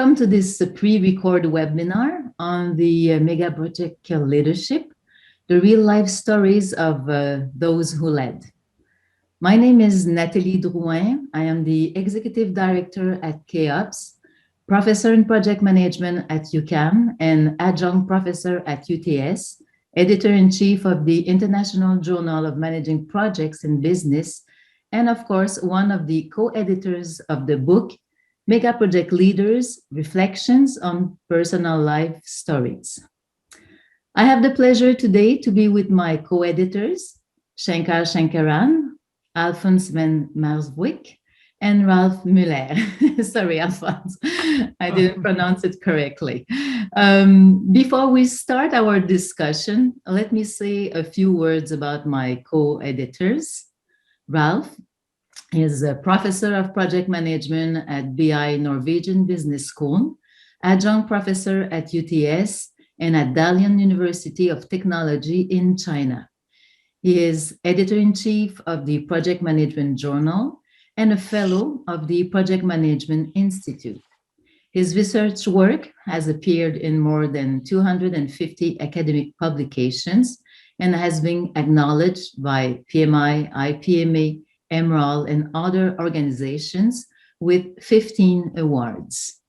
Welcome to this pre-record webinar on the Megaproject Leadership, the real-life stories of those who led. My name is Nathalie Drouin. I am the Executive Director at KHEOPS, Professor in Project Management at UQAM, and Adjunct Professor at UTS, Editor-in-Chief of the International Journal of Managing Projects in Business, and of course, one of the co-editors of the book, Megaproject Leaders, Reflections on Personal Life Stories. I have the pleasure today to be with my co-editors, Shankar Sankaran, Alfons van Marrewijk, and Ralf Müller. Sorry, Alfons, I didn't pronounce it correctly. Before we start our discussion, let me say a few words about my co-editors. Ralf is a professor of project management at BI Norwegian Business School, adjunct professor at UTS and at Dalian University of Technology in China. He is editor-in-chief of the Project Management Journal and a fellow of the Project Management Institute. His research work has appeared in more than 250 academic publications and has been acknowledged by PMI, IPMA, Emerald, and other organizations with 15 awards.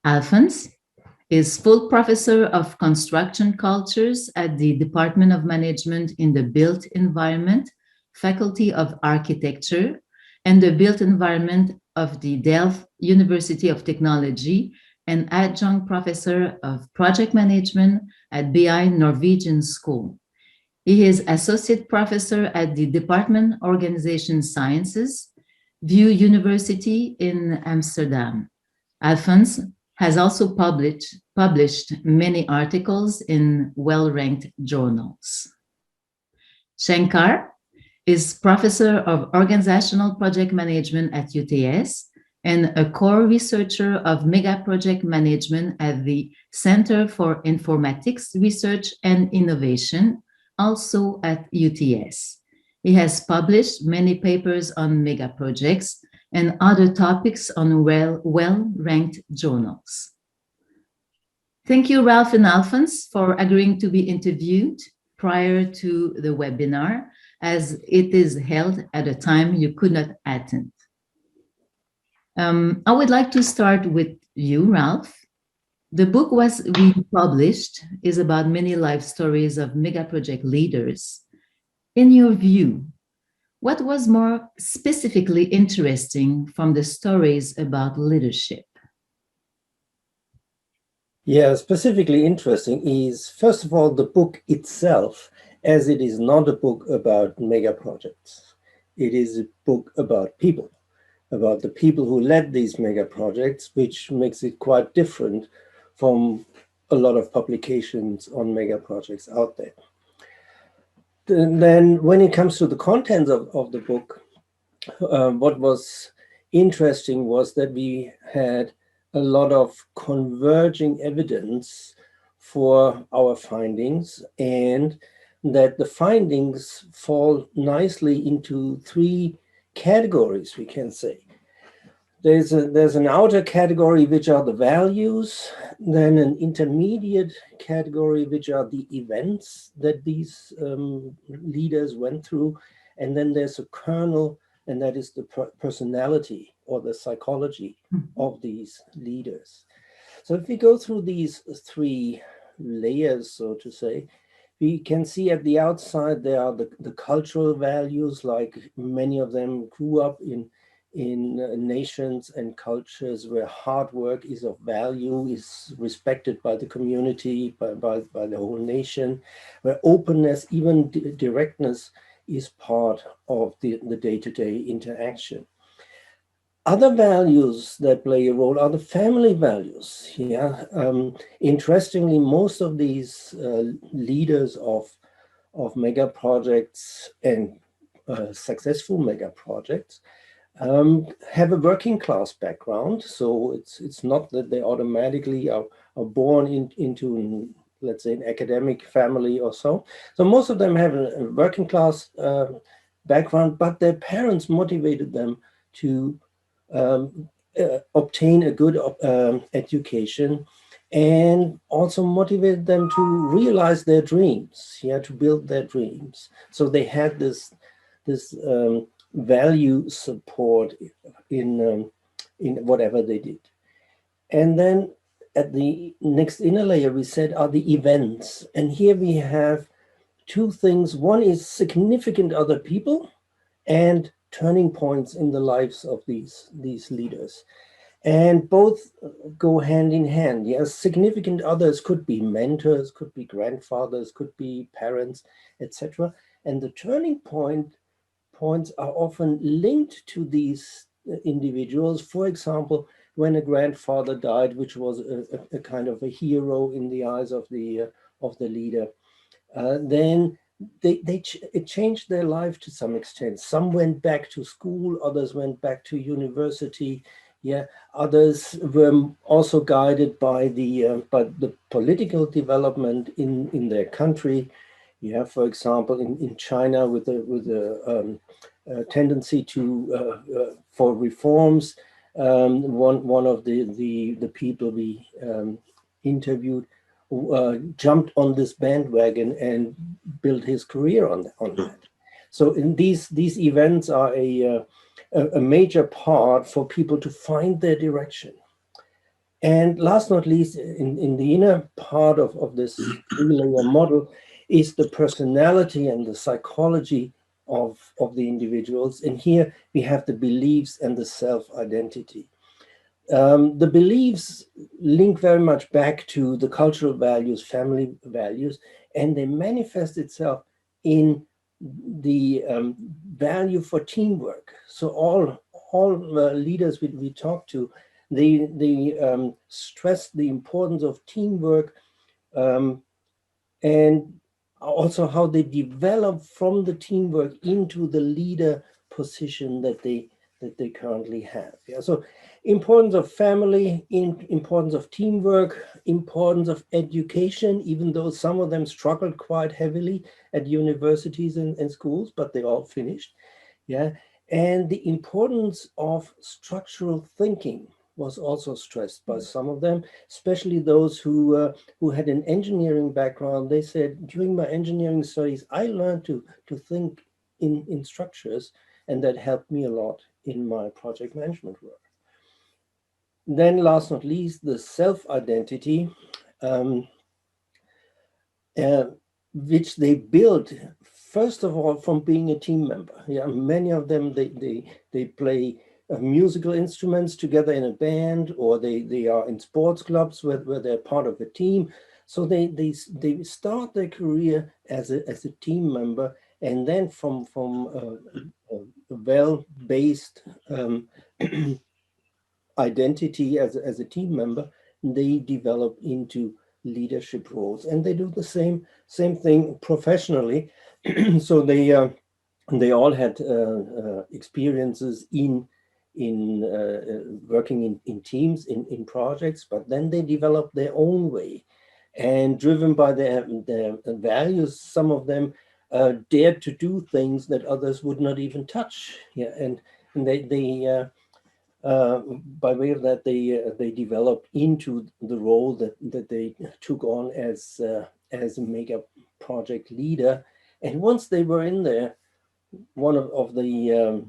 Alfons is full professor of construction cultures at the Department of Management in the Built Environment, Faculty of Architecture, and the Built Environment of the Delft University of Technology, and adjunct professor of project management at BI Norwegian School. He is associate professor at the Department of Organization Sciences, VU University in Amsterdam. Alfons has also published many articles in well-ranked journals. Shankar is professor of organizational project management at UTS and a core researcher of megaproject management at the Center for Informatics Research and Innovation, also at UTS. He has published many papers on megaprojects and other topics on well-ranked journals. Thank you, Ralf and Alfons, for agreeing to be interviewed prior to the webinar, as it is held at a time you could not attend. I would like to start with you, Ralf. The book was republished is about many life stories of megaproject leaders. In your view, what was more specifically interesting from the stories about leadership? Yeah, specifically interesting is, first of all, the book itself, as it is not a book about megaprojects. It is a book about people, about the people who led these megaprojects, which makes it quite different from a lot of publications on megaprojects out there. Then when it comes to the contents of the book, what was interesting was that we had a lot of converging evidence for our findings, and that the findings fall nicely into three categories, we can say. There's an outer category, which are the values, then an intermediate category, which are the events that these leaders went through, and then there's a kernel, and that is the personality or the psychology of these leaders. So if we go through these three layers, so to say, we can see at the outside there are the cultural values, like many of them grew up in nations and cultures where hard work is of value, is respected by the community, by the whole nation, where openness, even directness, is part of the day-to-day interaction. Other values that play a role are the family values. Yeah, interestingly, most of these leaders of megaprojects and successful megaprojects have a working class background. So it's not that they automatically are born into, let's say, an academic family or so. So most of them have a working class background, but their parents motivated them to obtain a good education, and also motivate them to realize their dreams, to build their dreams. So they had this value support in whatever they did. And then at the next inner layer, we said are the events. And here we have two things. One is significant other people and turning points in the lives of these leaders. And both go hand in hand. Yes, significant others could be mentors, could be grandfathers, could be parents, etc. And the turning points are often linked to these individuals. For example, when a grandfather died, which was a kind of a hero in the eyes of the leader, then it changed their life to some extent. Some went back to school, others went back to university. Yeah, others were also guided by the political development in their country. Yeah, for example, in China, with a tendency to for reforms. One of the people we interviewed jumped on this bandwagon and built his career on that. So in these events are a major part for people to find their direction. And last not least, in the inner part of this three-layer model is the personality and the psychology of the individuals. And here we have the beliefs and the self-identity. The beliefs link very much back to the cultural values, family values, and they manifest itself in the value for teamwork. So all leaders we talk to, they stress the importance of teamwork, and also how they develop from the teamwork into the leader position that they currently have. Yeah, so importance of family, importance of teamwork, importance of education, even though some of them struggled quite heavily at universities and schools, but they all finished. Yeah, and the importance of structural thinking was also stressed by some of them, especially those who had an engineering background. They said, during my engineering studies, I learned to think in structures, and that helped me a lot in my project management work. Then last not least, the self-identity, which they built, first of all, from being a team member. Yeah, many of them, they play musical instruments together in a band, or they are in sports clubs where they're part of a team. So they start their career as a team member, and then from a well-based identity as a team member, they develop into leadership roles, and they do the same thing professionally. So they all had experiences in working in teams, in projects, but then they developed their own way, and driven by their values, some of them dared to do things that others would not even touch. Yeah, and they by way of that, they developed into the role that they took on as a mega project leader. And once they were in there, one of the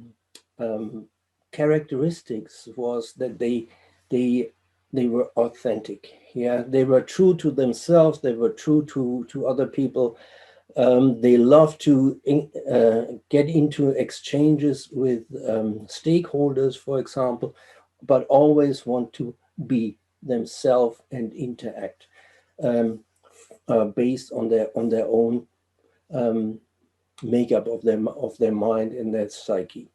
characteristics was that they were authentic. Yeah, they were true to themselves. They were true to other people. They love to get into exchanges with stakeholders, for example, but always want to be themselves and interact based on their own makeup of their mind and their psyche.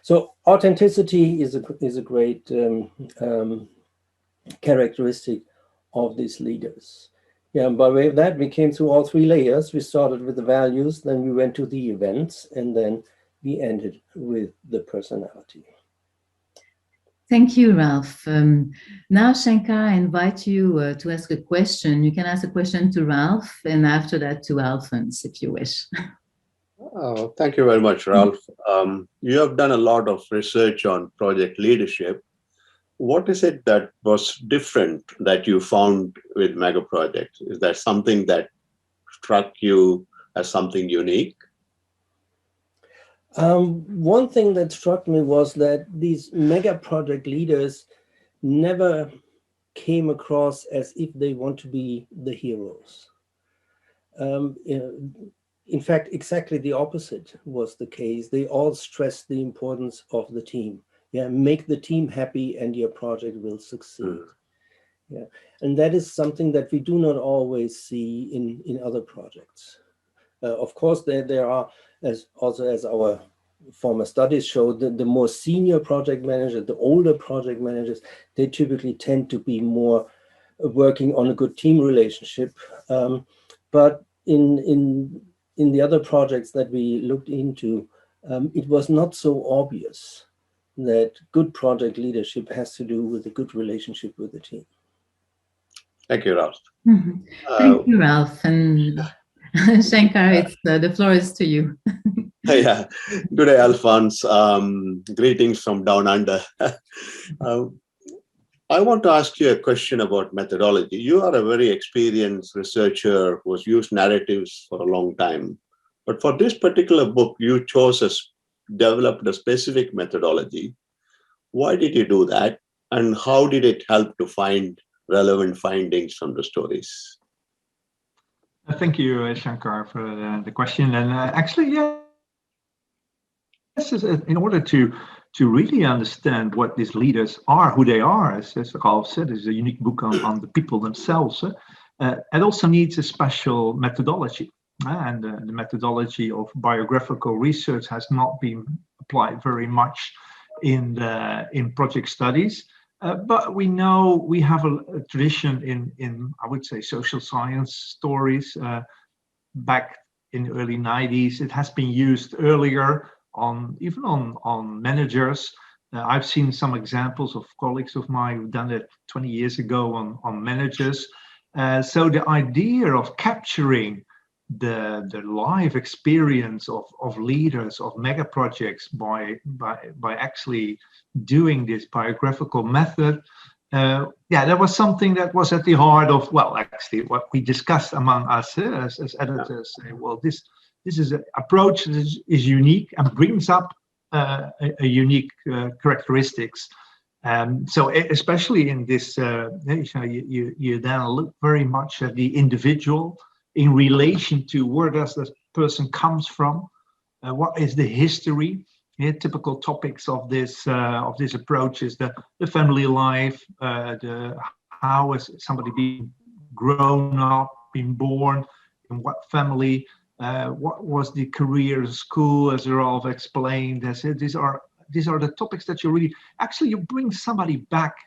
So authenticity is a great characteristic of these leaders. Yeah, and by way of that, we came through all three layers. We started with the values, then we went to the events, and then we ended with the personality. Thank you, Ralf. Now, Shankar, I invite you to ask a question. You can ask a question to Ralf, and after that to Alfons, if you wish. Oh, thank you very much, Ralf. You have done a lot of research on project leadership. what is it that was different that you found with Megaprojects? Is there something that struck you as something unique? One thing that struck me was that these mega project leaders never came across as if they want to be the heroes. In fact, exactly the opposite was the case. They all stressed the importance of the team. Yeah, make the team happy and your project will succeed. Yeah, and that is something that we do not always see in other projects. Of course, there are, as our former studies showed, the more senior project managers, the older project managers, they typically tend to be more working on a good team relationship. But in the other projects that we looked into, it was not so obvious that good project leadership has to do with a good relationship with the team. Thank you, Ralf. Thank you, Ralf. And Shankar, the floor is to you. Yeah. Good day, Alfons. Greetings from down under. I want to ask you a question about methodology. You are a very experienced researcher who has used narratives for a long time. But for this particular book, you developed a specific methodology. Why did you do that? And how did it help to find relevant findings from the stories? Thank you, Shankar, for the question. And actually, yes, in order to really understand what these leaders are, who they are, as Ralf said, is a unique book on the people themselves. It also needs a special methodology. And the methodology of biographical research has not been applied very much in project studies. But we know we have a tradition in I would say social science stories. Back in the early 90s, it has been used earlier even on managers. I've seen some examples of colleagues of mine who've done it 20 years ago on managers. So the idea of capturing the live experience of leaders of mega projects by actually doing this biographical method, that was something that was at the heart of, well, actually what we discussed among us as editors. Well, this is an approach that is unique and brings up a unique characteristics. So especially in this, you then look very much at the individual in relation to where does this person comes from, what is the history. Typical topics of this approach is the family life, how is somebody being grown up, been born, in what family, what was the career in school, as Ralf explained. These are the topics that you bring somebody back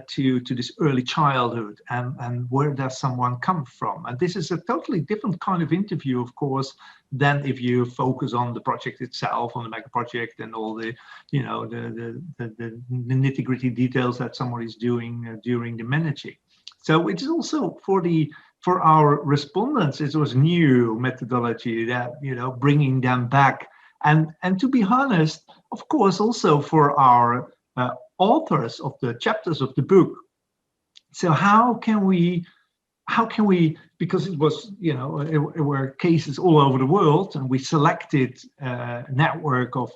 to this early childhood and where does someone come from. And this is a totally different kind of interview, of course, than if you focus on the project itself, on the mega project and all the nitty-gritty details that someone is doing during the managing. So it is also for our respondents, it was new methodology that, bringing them back. And to be honest, of course, also for our authors of the chapters of the book. So how can we, because it was, it were cases all over the world, and we selected a network of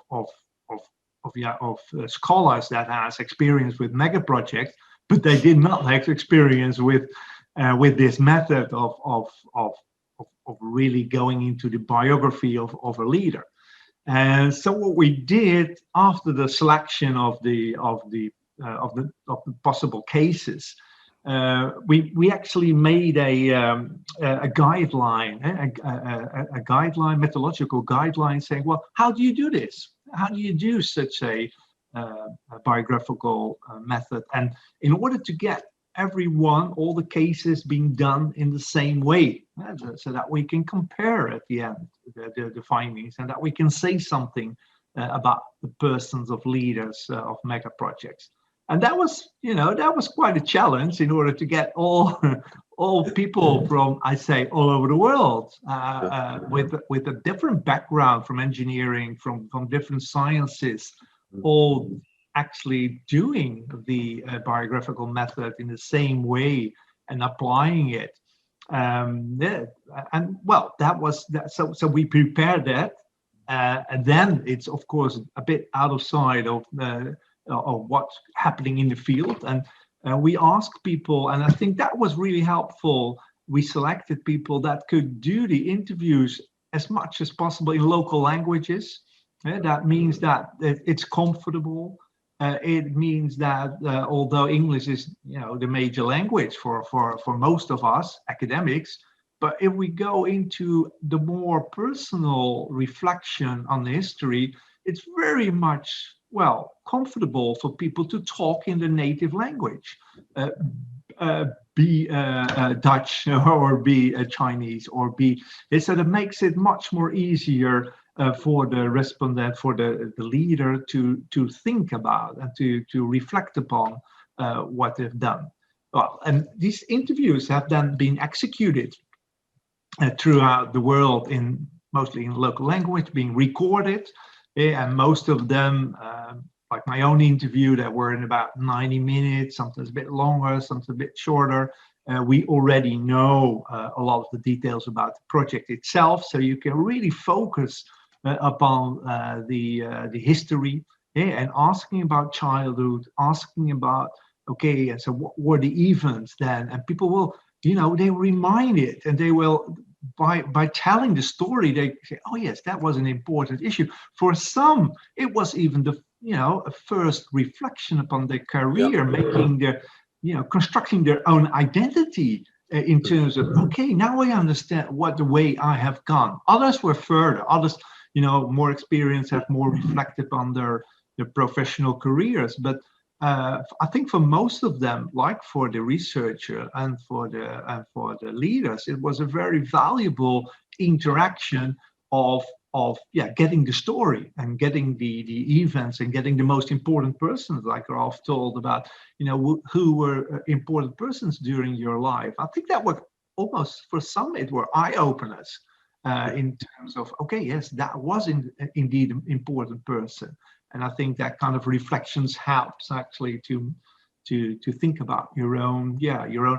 scholars that has experience with mega projects, but they did not have experience with this method of really going into the biography of a leader. And so what we did after the selection of the possible cases, we actually made a guideline, a guideline, methodological guideline, saying, well, how do you do this? How do you do such a biographical method? And in order to get all the cases being done in the same way, so that we can compare at the end the findings, and that we can say something about the persons of leaders of mega projects. And that was quite a challenge in order to get all people from, I say, all over the world with a different background, from engineering, from different sciences, all actually doing the biographical method in the same way and applying it. Yeah, and well, that was that. So we prepared that, and then it's of course a bit out of sight of what's happening in the field, and we asked people, and I think that was really helpful. We selected people that could do the interviews as much as possible in local languages. That means that it's comfortable. It means that although English is, the major language for most of us academics, but if we go into the more personal reflection on the history, it's very much, comfortable for people to talk in the native language, be Dutch or be Chinese or be. So that makes it much more easier for the respondent, for the leader to think about and to reflect upon what they've done. Well, and these interviews have then been executed throughout the world, mostly in local language, being recorded, and most of them, like my own interview, that were in about 90 minutes, sometimes a bit longer, sometimes a bit shorter. We already know a lot of the details about the project itself, so you can really focus upon the history, and asking about childhood, asking about, okay, and so what were the events then? And people will, they remind it, and they will, by telling the story, they say, oh yes, that was an important issue. For some, it was even the, a first reflection upon their career, making their, constructing their own identity in terms of, okay, now I understand what the way I have gone. Others were further, others, more experienced, have more reflected on their professional careers. But I think for most of them, like for the researcher and for the leaders, it was a very valuable interaction of getting the story and getting the events and getting the most important persons, like Ralf told about, who were important persons during your life. I think that was almost, for some, it were eye-openers in terms of, okay, yes, that was indeed an important person. And I think that kind of reflections helps actually to think about your own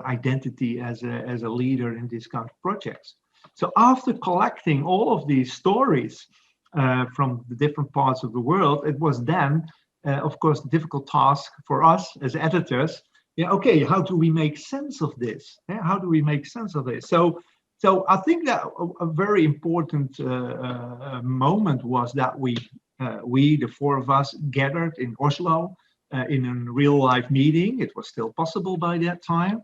identity as a leader in these kind of projects. So after collecting all of these stories from the different parts of the world, it was then, of course, a difficult task for us as editors. Okay, how do we make sense of this? How do we make sense of this? So I think that a very important moment was that we, the four of us, gathered in Oslo in a real-life meeting. It was still possible by that time.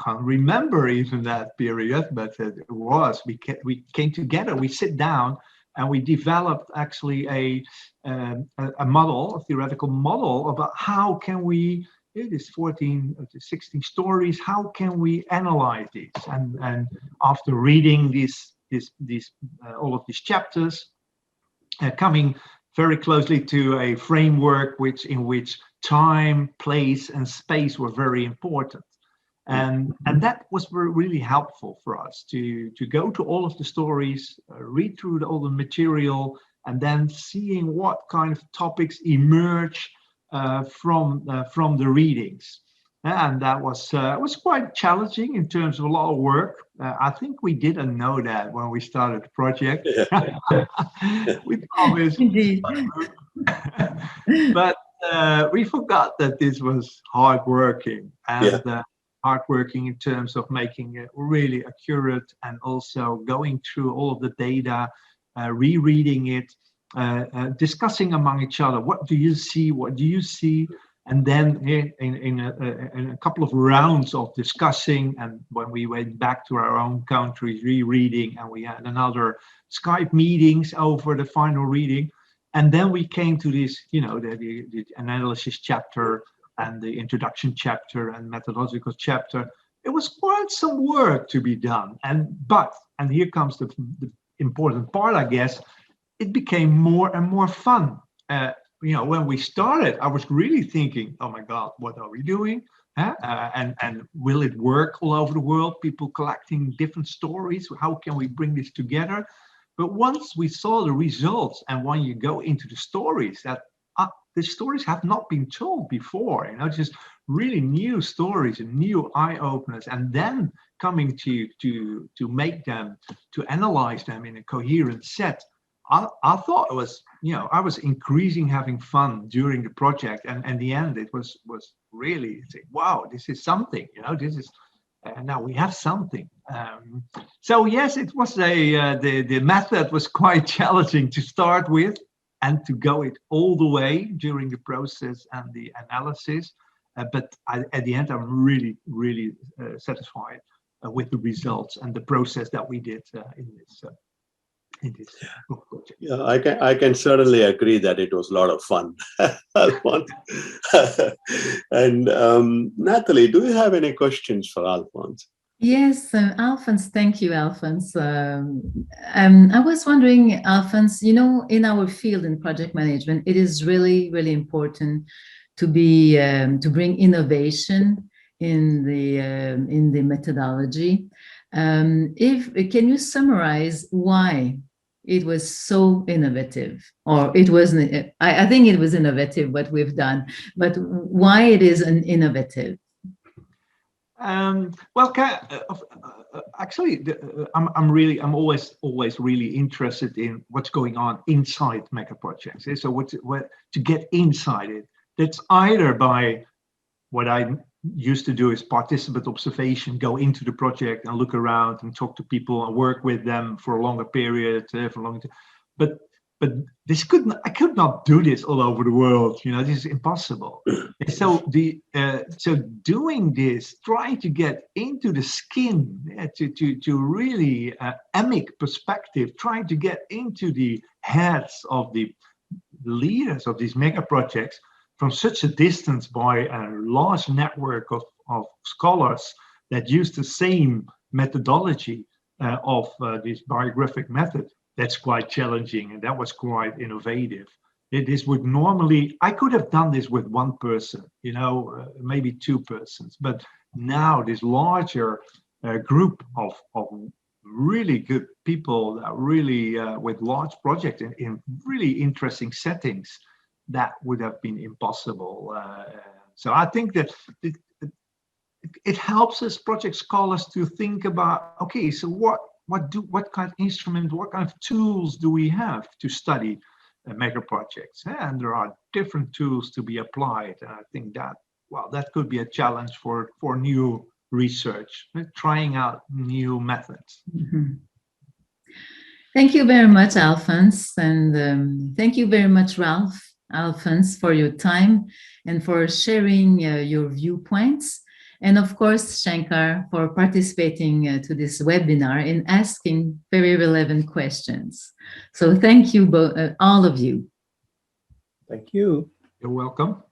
Can't remember even that period, but it was. We came together, we sit down, and we developed actually a model, a theoretical model about how can we, these 14 to 16 stories, how can we analyze these? And after reading these all of these chapters, coming very closely to a framework in which time, place, and space were very important. And that was really helpful for us to go to all of the stories, read through all the material, and then seeing what kind of topics emerge from the readings. And that was quite challenging in terms of a lot of work. I think we didn't know that when we started the project. We always, Indeed. but we forgot that this was hardworking, and hardworking in terms of making it really accurate, and also going through all of the data, rereading it, discussing among each other. What do you see? What do you see? And then in a couple of rounds of discussing, and when we went back to our own countries, rereading, and we had another Skype meetings over the final reading. And then we came to this, the analysis chapter and the introduction chapter and methodological chapter. It was quite some work to be done. And here comes the important part, I guess. It became more and more fun. When we started, I was really thinking, oh my God, what are we doing? And will it work all over the world? People collecting different stories. How can we bring this together? But once we saw the results, and when you go into the stories, that the stories have not been told before, just really new stories and new eye-openers, and then coming to make them, to analyze them in a coherent set. I thought it was, I was increasing having fun during the project, and in the end it was really, wow, this is something, this is, now we have something. So yes, it was the method was quite challenging to start with, and to go it all the way during the process and the analysis. But at the end, I'm really, really satisfied with the results and the process that we did in this book project. Yeah, I can certainly agree that it was a lot of fun. And Nathalie, do you have any questions for Alfons? Yes, Alfons, thank you, Alfons. I was wondering, Alfons, in our field in project management, it is really, really important to be to bring innovation in the methodology. Can you summarize why it was so innovative, or it wasn't? I think it was innovative what we've done, but why it is innovative? Well, actually, I'm always really interested in what's going on inside megaprojects. So to get inside it, that's either by what I used to do is participant observation, go into the project and look around and talk to people and work with them for a longer period, but I could not do this all over the world. This is impossible. So so doing this, trying to get into the skin, to really emic perspective, trying to get into the heads of the leaders of these mega projects from such a distance by a large network of scholars that use the same methodology of this biographic method. That's quite challenging, and that was quite innovative. This would normally, I could have done this with one person, maybe two persons, but now this larger group of really good people that really with large projects in really interesting settings, that would have been impossible. So I think that it helps us project scholars to think about, okay, so what kind of instrument, what kind of tools do we have to study mega projects? And there are different tools to be applied. And I think that could be a challenge for new research, trying out new methods. Mm-hmm. Thank you very much, Alfons, and thank you very much, Ralf, Alfons, for your time and for sharing your viewpoints. And of course, Shankar, for participating to this webinar and asking very relevant questions. So thank you, all of you. Thank you. You're welcome.